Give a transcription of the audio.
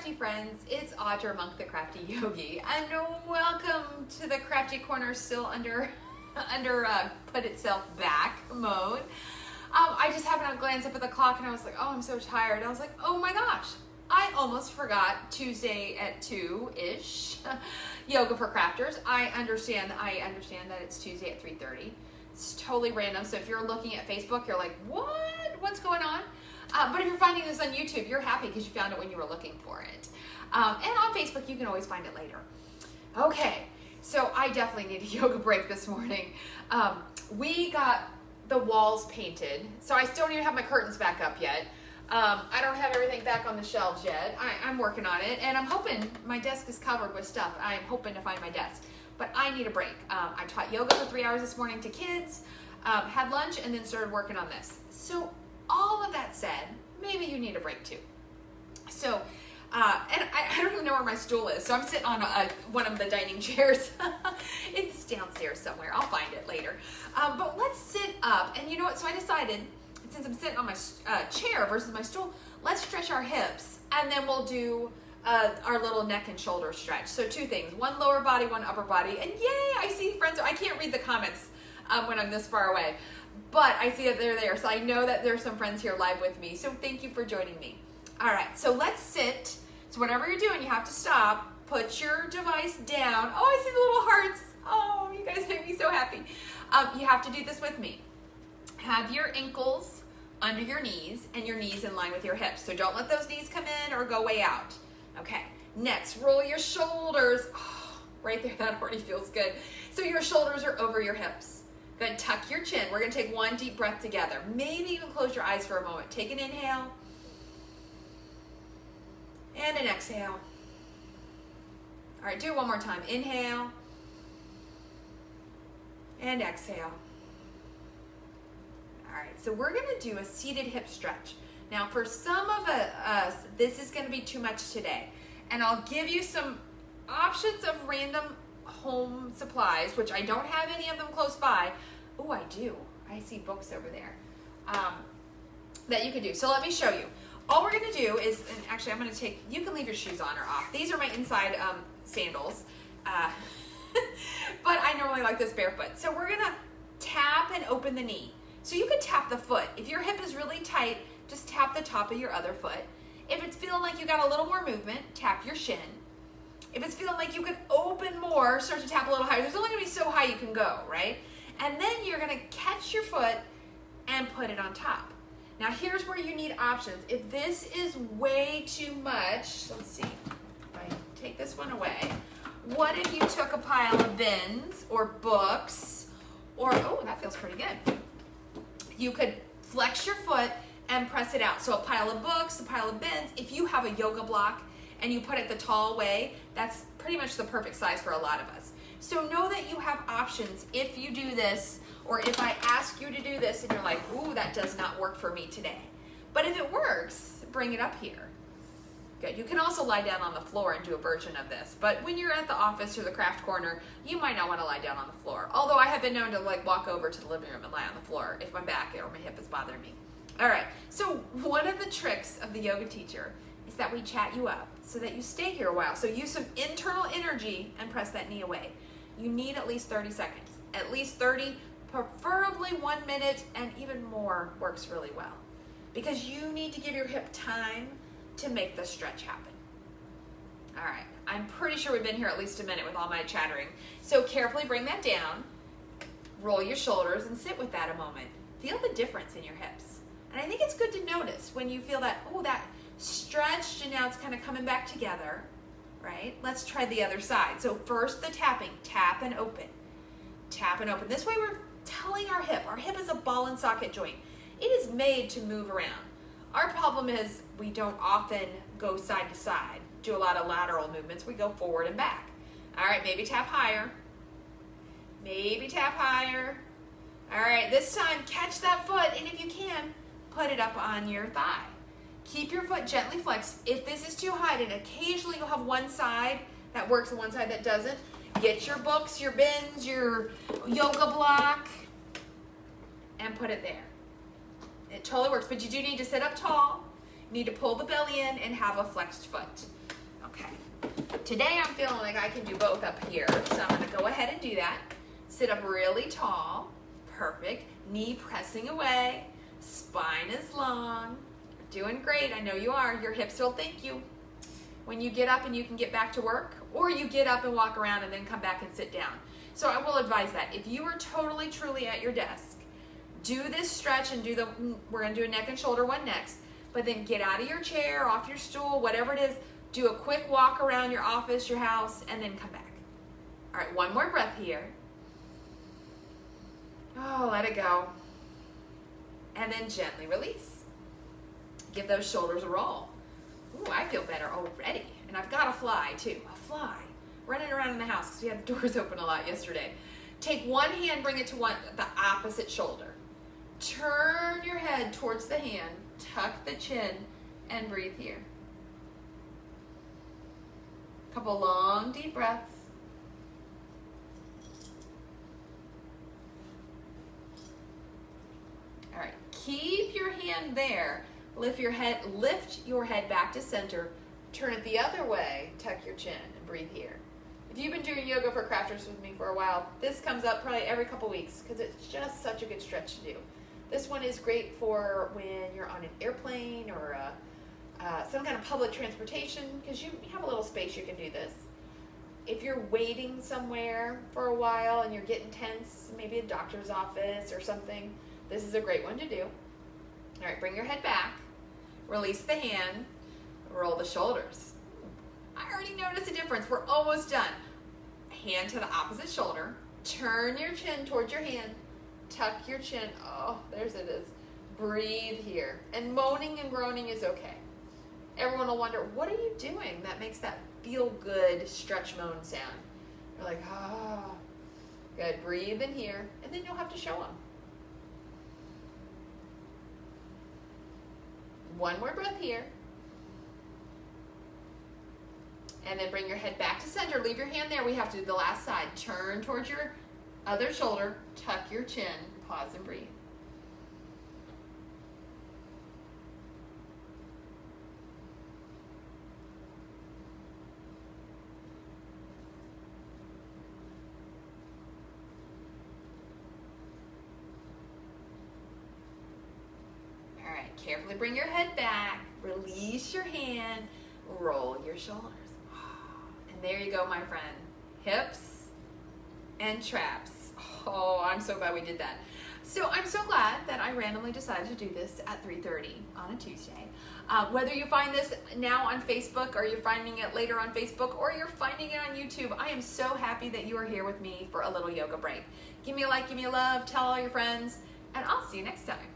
crafty friends, it's Audra Monk, the Crafty Yogi, and welcome to the Crafty Corner, still under put itself back mode. I just happened to glance up at the clock and I was like, oh, I'm so tired. I was like, oh my gosh, I almost forgot Tuesday at 2-ish, Yoga for Crafters. I understand that it's Tuesday at 3:30. It's totally random, so if you're looking at Facebook, you're like, what? What's going on? But if you're finding this on YouTube, you're happy because you found it when you were looking for it. And on Facebook, you can always find it later. Okay, so I definitely need a yoga break this morning. We got the walls painted, so I still don't even have my curtains back up yet. I don't have everything back on the shelves yet. I'm working on it, and I'm hoping my desk is covered with stuff. I'm hoping to find my desk, but I need a break. I taught yoga for 3 hours this morning to kids, had lunch, and then started working on this. So all of that said, maybe you need a break too. So, and I don't even know where my stool is, so I'm sitting on one of the dining chairs. It's downstairs somewhere. I'll find it later. But let's sit up, and you know what? So I decided, since I'm sitting on my chair versus my stool, let's stretch our hips, and then we'll do our little neck and shoulder stretch. So two things, one lower body, one upper body, and yay, I see friends. I can't read the comments when I'm this far away, but I see that they're there, so I know that there's some friends here live with me, so thank you for joining me. All right, so let's sit. So whatever you're doing, you have to stop, put your device down. Oh, I see the little hearts. Oh, you guys make me so happy. You have to do this with me. Have your ankles under your knees and your knees in line with your hips. So don't let those knees come in or go way out. Okay, next, roll your shoulders. Oh, right there, that already feels good. So your shoulders are over your hips. Go ahead and tuck your chin. We're gonna take one deep breath together. Maybe even close your eyes for a moment. Take an inhale and an exhale. All right, do it one more time. Inhale and exhale. All right, so we're gonna do a seated hip stretch. Now for some of us, this is gonna be too much today. And I'll give you some options of random home supplies, which I don't have any of them close by. Oh, I do. I see books over there that you can do. So let me show you. All we're gonna do is, and actually I'm gonna take, you can leave your shoes on or off. These are my inside sandals, but I normally like this barefoot. So we're gonna tap and open the knee. So you can tap the foot. If your hip is really tight, just tap the top of your other foot. If it's feeling like you got a little more movement, tap your shin. If it's feeling like you could open more, start to tap a little higher. There's only gonna be so high you can go, right? And then you're gonna catch your foot and put it on top. Now here's where you need options. If this is way too much, let's see, if I take this one away, what if you took a pile of bins or books, or, oh, that feels pretty good. You could flex your foot and press it out. So a pile of books, a pile of bins, if you have a yoga block, and you put it the tall way, that's pretty much the perfect size for a lot of us. So know that you have options if you do this, or if I ask you to do this and you're like, ooh, that does not work for me today. But if it works, bring it up here. Good, you can also lie down on the floor and do a version of this. But when you're at the office or the craft corner, you might not wanna lie down on the floor. Although I have been known to like walk over to the living room and lie on the floor if my back or my hip is bothering me. All right, so one of the tricks of the yoga teacher is that we chat you up so that you stay here a while. So use some internal energy and press that knee away. You need at least 30 seconds. At least 30, preferably 1 minute, and even more works really well. Because you need to give your hip time to make the stretch happen. All right, I'm pretty sure we've been here at least a minute with all my chattering. So carefully bring that down, roll your shoulders, and sit with that a moment. Feel the difference in your hips. And I think it's good to notice when you feel that, oh, that stretched and now it's kind of coming back together, right? Let's try the other side. So first the tapping, tap and open. Tap and open. This way we're telling our hip is a ball and socket joint. It is made to move around. Our problem is we don't often go side to side, do a lot of lateral movements. We go forward and back. All right, maybe tap higher. Maybe tap higher. All right, this time catch that foot, and if you can, put it up on your thigh. Keep your foot gently flexed. If this is too high, and occasionally you'll have one side that works and one side that doesn't, get your books, your bins, your yoga block, and put it there. It totally works, but you do need to sit up tall. You need to pull the belly in and have a flexed foot. Okay. Today I'm feeling like I can do both up here, so I'm gonna go ahead and do that. Sit up really tall. Perfect. Knee pressing away. Spine is long. You're doing great. I know you are. Your hips will thank you. When you get up and you can get back to work, or you get up and walk around and then come back and sit down. So I will advise that. If you are totally, truly at your desk, do this stretch and we're gonna do a neck and shoulder one next, but then get out of your chair, off your stool, whatever it is, do a quick walk around your office, your house, and then come back. All right, one more breath here. Oh, let it go. And then gently release. Give those shoulders a roll. Ooh, I feel better already. And I've got a fly too, a fly. Running around in the house because we had the doors open a lot yesterday. Take one hand, bring it to the opposite shoulder. Turn your head towards the hand, tuck the chin, and breathe here. Couple long, deep breaths. All right, keep your hand there. Lift your head back to center. Turn it the other way, tuck your chin, and breathe here. If you've been doing yoga for crafters with me for a while, this comes up probably every couple weeks because it's just such a good stretch to do. This one is great for when you're on an airplane or some kind of public transportation because you have a little space you can do this. If you're waiting somewhere for a while and you're getting tense, maybe a doctor's office or something, this is a great one to do. All right, bring your head back, release the hand, roll the shoulders. I already noticed a difference. We're almost done. Hand to the opposite shoulder. Turn your chin towards your hand. Tuck your chin. Oh, there's it is. Breathe here. And moaning and groaning is okay. Everyone will wonder, what are you doing that makes that feel good stretch moan sound? You're like, ah. Oh. Good. Breathe in here. And then you'll have to show them. One more breath here. And then bring your head back to center. Leave your hand there. We have to do the last side. Turn towards your other shoulder. Tuck your chin. Pause and breathe. All right. Carefully bring your head back. Release your hand. Roll your shoulders. There you go, my friend. Hips and traps. Oh, I'm so glad we did that. So I'm so glad that I randomly decided to do this at 3:30 on a Tuesday. Whether you find this now on Facebook or you're finding it later on Facebook or you're finding it on YouTube, I am so happy that you are here with me for a little yoga break. Give me a like, give me a love, tell all your friends, and I'll see you next time.